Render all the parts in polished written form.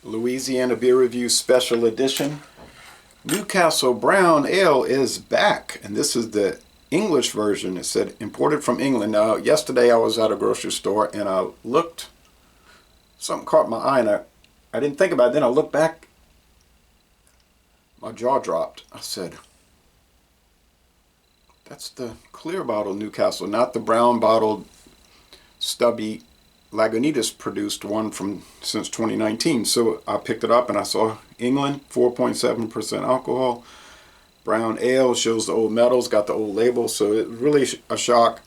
Louisiana Beer Review Special Edition. Newcastle Brown Ale is back, and this is the English version. It said imported from England. Now, yesterday I was at a grocery store and I looked, something caught my eye, and I didn't think about it. Then I looked back, my jaw dropped. I said, that's the clear bottle Newcastle, not the brown bottled stubby Lagunitas produced one from since 2019. So I picked it up and I saw England, 4.7% alcohol. Brown ale shows the old medals, got the old label, so it really a shock.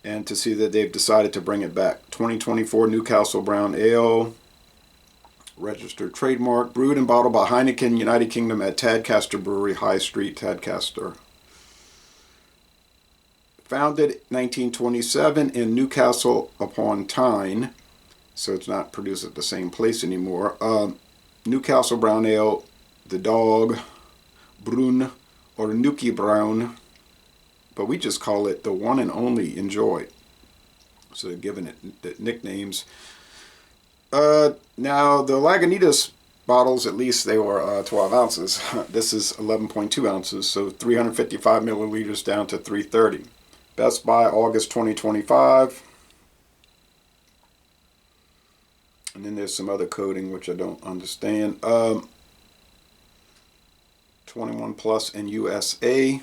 And to see that they've decided to bring it back. 2024 Newcastle Brown Ale, registered trademark, brewed and bottled by Heineken, United Kingdom at Tadcaster Brewery, High Street, Tadcaster. Founded 1927 in Newcastle upon Tyne, so it's not produced at the same place anymore. Newcastle Brown Ale, the dog, Brun, or Nuki Brown, but we just call it the one and only. Enjoy. So they're giving it the nicknames. Now the Lagunitas bottles, at least they were 12 ounces. This is 11.2 ounces, so 355 milliliters down to 330. Best by August 2025. And then there's some other coding which I don't understand. 21 plus in USA.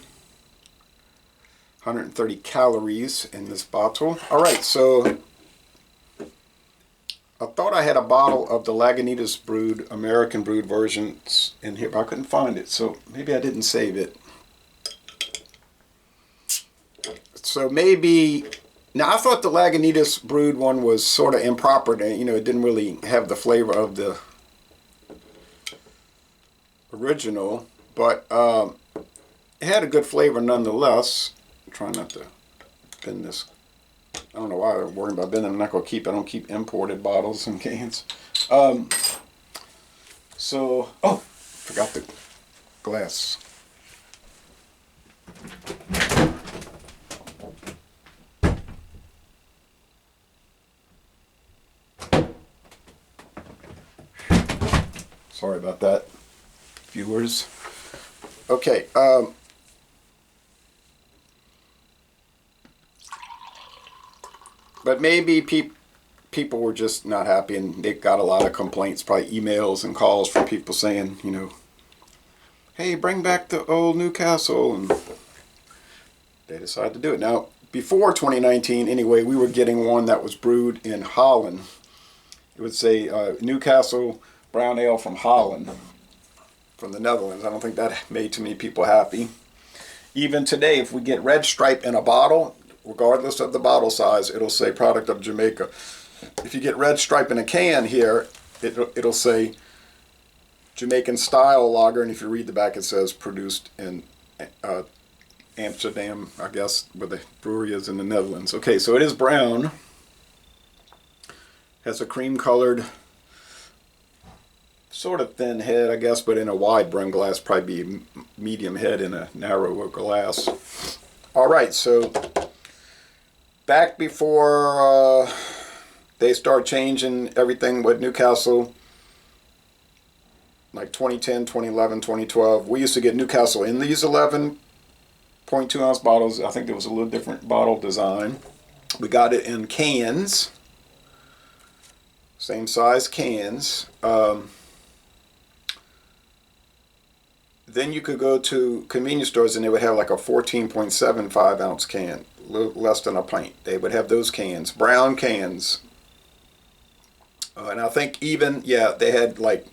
130 calories in this bottle. Alright, so I thought I had a bottle of the Lagunitas brewed, American brewed versions in here, but I couldn't find it, so maybe I didn't save it. So maybe, now I thought the Lagunitas brewed one was sort of improper. You know, it didn't really have the flavor of the original, but it had a good flavor nonetheless. I'm trying not to bend this. I don't know why I'm worrying about bending. I'm not going to keep, I don't keep imported bottles and cans. So, oh, forgot the glass. Sorry about that, viewers. Okay, but maybe people were just not happy, and they got a lot of complaints, probably emails and calls from people saying, you know, hey, bring back the old Newcastle, and they decided to do it. Now, before 2019, anyway, we were getting one that was brewed in Holland. It would say Newcastle Brown Ale from Holland, from the Netherlands. I don't think that made too many people happy. Even today, if we get red stripe in a bottle, regardless of the bottle size, it'll say product of Jamaica. If you get red stripe in a can here, it'll say Jamaican style lager, and if you read the back, it says produced in Amsterdam, I guess, where the brewery is in the Netherlands. Okay, so it is brown. Has a cream colored, sort of thin head, I guess, but in a wide brim glass, probably be medium head in a narrower glass. Alright, so back before they start changing everything with Newcastle, like 2010, 2011, 2012, we used to get Newcastle in these 11.2 ounce bottles. I think there was a little different bottle design. We got it in cans, same size cans. Then you could go to convenience stores and they would have like a 14.75 ounce can, less than a pint. They would have those cans, brown cans. And I think even, yeah, they had like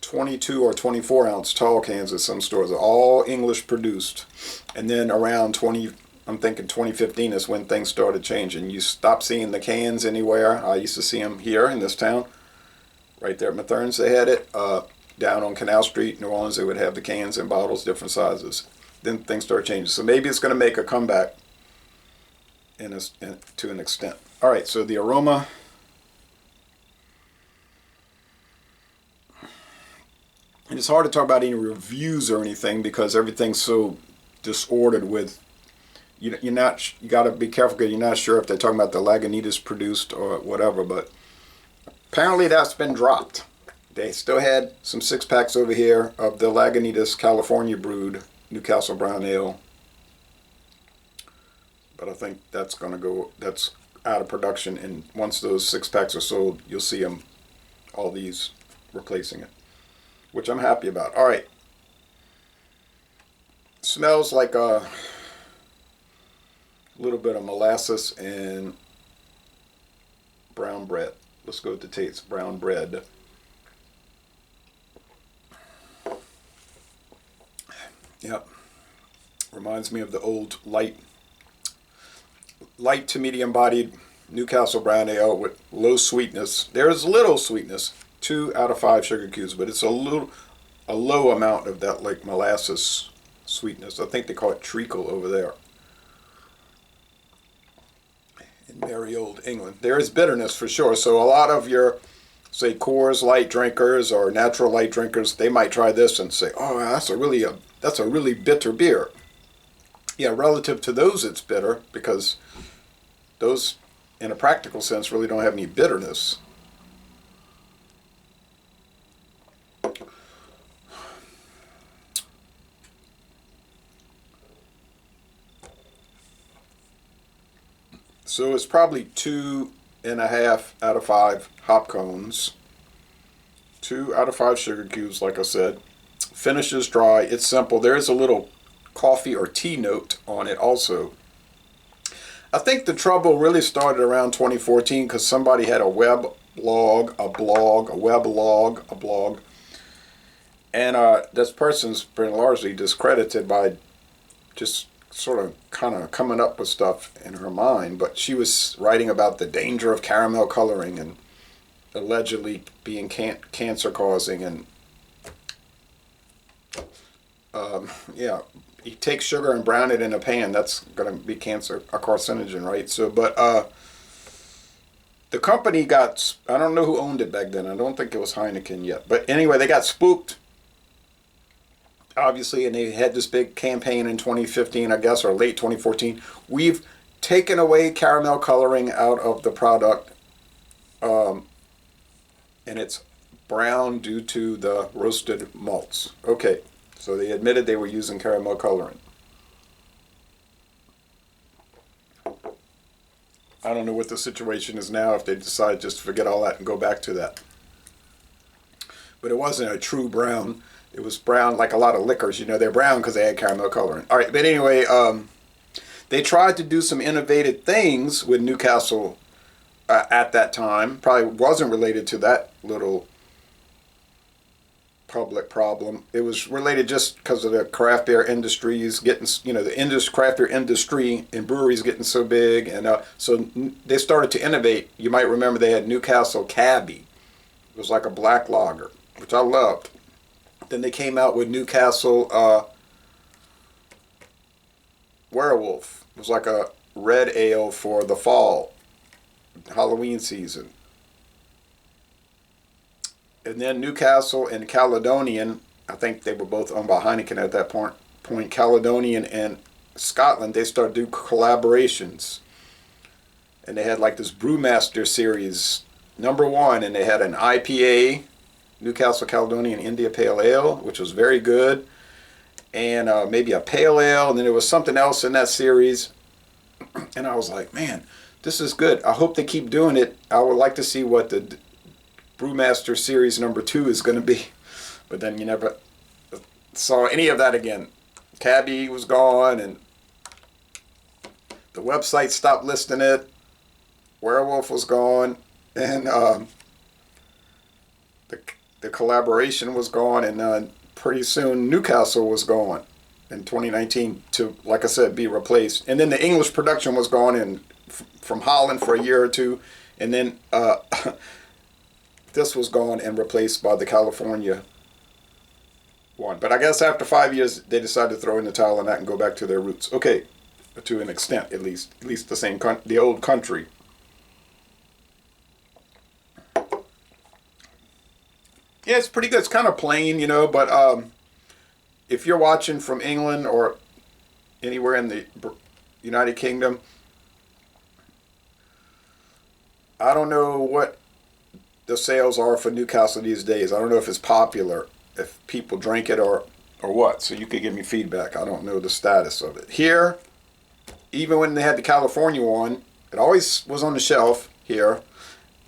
22 or 24 ounce tall cans at some stores, all English produced. And then around 2015 is when things started changing. You stopped seeing the cans anywhere. I used to see them here in this town. Right there at Matherns, they had it. Down on Canal Street, New Orleans, they would have the cans and bottles, different sizes. Then things start changing. So maybe it's going to make a comeback to an extent. All right, so the aroma. And it's hard to talk about any reviews or anything because everything's so disordered with, you got to be careful because you're not sure if they're talking about the Lagunitas produced or whatever, but Apparently that's been dropped. They still had some 6-packs over here of the Lagunitas California Brewed Newcastle Brown Ale. But I think that's going to go, that's out of production. And once those 6-packs are sold, you'll see them, all these replacing it, which I'm happy about. All right. Smells like a little bit of molasses and brown bread. Let's go with the taste. Brown bread. Yep. Reminds me of the old light to medium bodied Newcastle brown ale with low sweetness. There's little sweetness, 2 out of 5 sugar cubes, but it's a low amount of that like molasses sweetness. I think they call it treacle over there in merry old England. There is bitterness for sure. So a lot of your, say, Coors Light drinkers or natural light drinkers, they might try this and say, "Oh, that's a really bitter beer." Yeah, relative to those, it's bitter because those, in a practical sense, really don't have any bitterness. So it's probably 2.5 out of 5 hop cones, 2 out of 5 sugar cubes, like I said. Finishes dry. It's simple. There is a little coffee or tea note on it also. I think the trouble really started around 2014 because somebody had a blog, and this person's been largely discredited by just sort of kind of coming up with stuff in her mind, but she was writing about the danger of caramel coloring and allegedly being cancer causing, and yeah, you take sugar and brown it in a pan, that's going to be a carcinogen, right? So, but the company got, I don't know who owned it back then. I don't think it was Heineken yet, but anyway, they got spooked, obviously, and they had this big campaign in 2015, I guess, or late 2014. We've taken away caramel coloring out of the product, and it's brown due to the roasted malts. Okay, so they admitted they were using caramel coloring. I don't know what the situation is now if they decide just to forget all that and go back to that. But it wasn't a true brown. It was brown like a lot of liquors. You know, they're brown because they had caramel coloring. All right, but anyway, they tried to do some innovative things with Newcastle at that time. Probably wasn't related to that little public problem. It was related just because of the craft beer industries getting, you know, the craft beer industry and breweries getting so big. And so they started to innovate. You might remember they had Newcastle Cabbie. It was like a black lager, which I loved. Then they came out with Newcastle Werewolf. It was like a red ale for the fall, Halloween season. And then Newcastle and Caledonian, I think they were both owned by Heineken at that point. Caledonian and Scotland, they started to do collaborations. And they had like this Brewmaster series, #1, and they had an IPA, Newcastle Caledonian India Pale Ale, which was very good, and maybe a Pale Ale, and then there was something else in that series. And I was like, man, this is good. I hope they keep doing it. I would like to see what the Brewmaster Series #2 is going to be. But then you never saw any of that again. Cabbie was gone, and the website stopped listing it. Werewolf was gone, and the collaboration was gone, and pretty soon Newcastle was gone in 2019 to, like I said, be replaced. And then the English production was gone in from Holland for a year or two, and then this was gone and replaced by the California one. But I guess after 5 years, they decided to throw in the towel on that and go back to their roots. Okay, to an extent, at least the same the old country. Yeah, it's pretty good. It's kind of plain, you know, but if you're watching from England or anywhere in the United Kingdom, I don't know what the sales are for Newcastle these days. I don't know if it's popular, if people drink it or what. So you could give me feedback. I don't know the status of it. Here, even when they had the California one, it always was on the shelf here,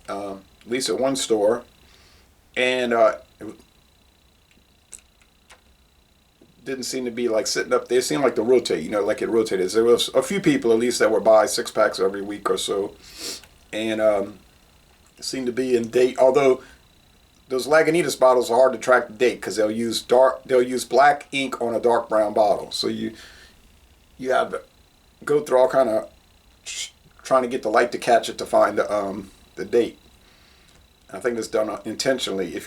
at least at one store. And it didn't seem to be like sitting up there. It seemed like to rotate, you know, like it rotated. There was a few people at least that would buy 6-packs every week or so. And it seemed to be in date, although those Lagunitas bottles are hard to track the date because they'll use black ink on a dark brown bottle. So you have to go through all kind of trying to get the light to catch it to find the date. I think it's done intentionally.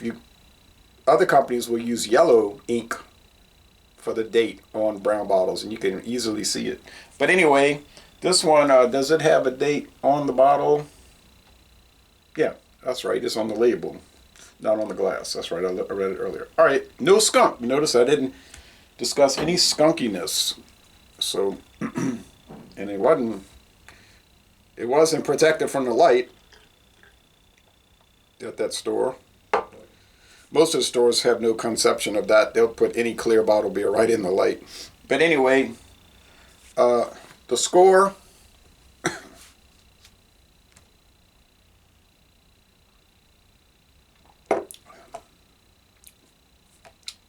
Other companies will use yellow ink for the date on brown bottles, and you can easily see it. But anyway, this one, does it have a date on the bottle? Yeah, that's right. It's on the label, not on the glass. That's right. I read it earlier. All right, no skunk. You notice I didn't discuss any skunkiness. So, and it wasn't protected from the light at that store. Most of the stores have no conception of that. They'll put any clear bottle beer right in the light. But anyway, the score.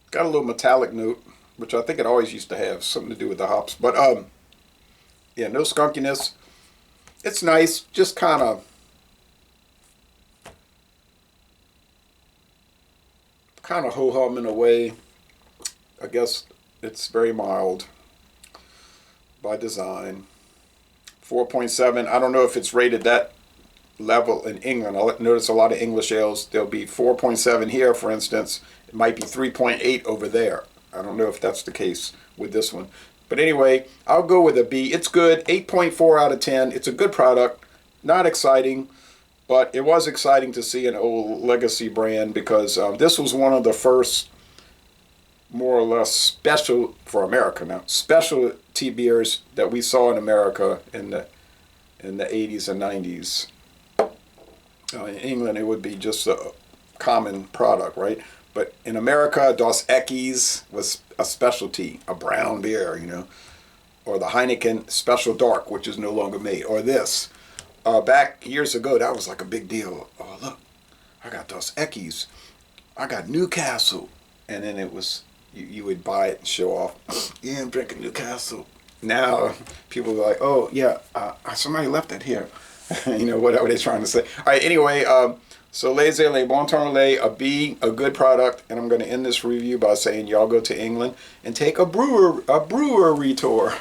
Got a little metallic note, which I think it always used to have something to do with the hops. But yeah, no skunkiness. It's nice, just kind of ho-hum in a way. I guess it's very mild by design. 4.7. I don't know if it's rated that level in England. I notice a lot of English ales, there'll be 4.7 here, for instance. It might be 3.8 over there. I don't know if that's the case with this one. But anyway, I'll go with a B. It's good. 8.4 out of 10. It's a good product. Not exciting. But it was exciting to see an old legacy brand because this was one of the first, more or less special, for America now, specialty beers that we saw in America in the 80s and 90s. In England, it would be just a common product, right? But in America, Dos Equis was a specialty, a brown beer, you know, or the Heineken Special Dark, which is no longer made, or this. Back years ago, that was like a big deal. Oh, look, I got Dos Equis. I got Newcastle. And then it was, you would buy it and show off. Yeah, I'm drinking Newcastle. Now, people are like, oh, yeah, somebody left it here. You know, whatever they're trying to say. All right, anyway, so Les Bon Temps Relais, a B, a good product. And I'm going to end this review by saying y'all go to England and take a brewery tour.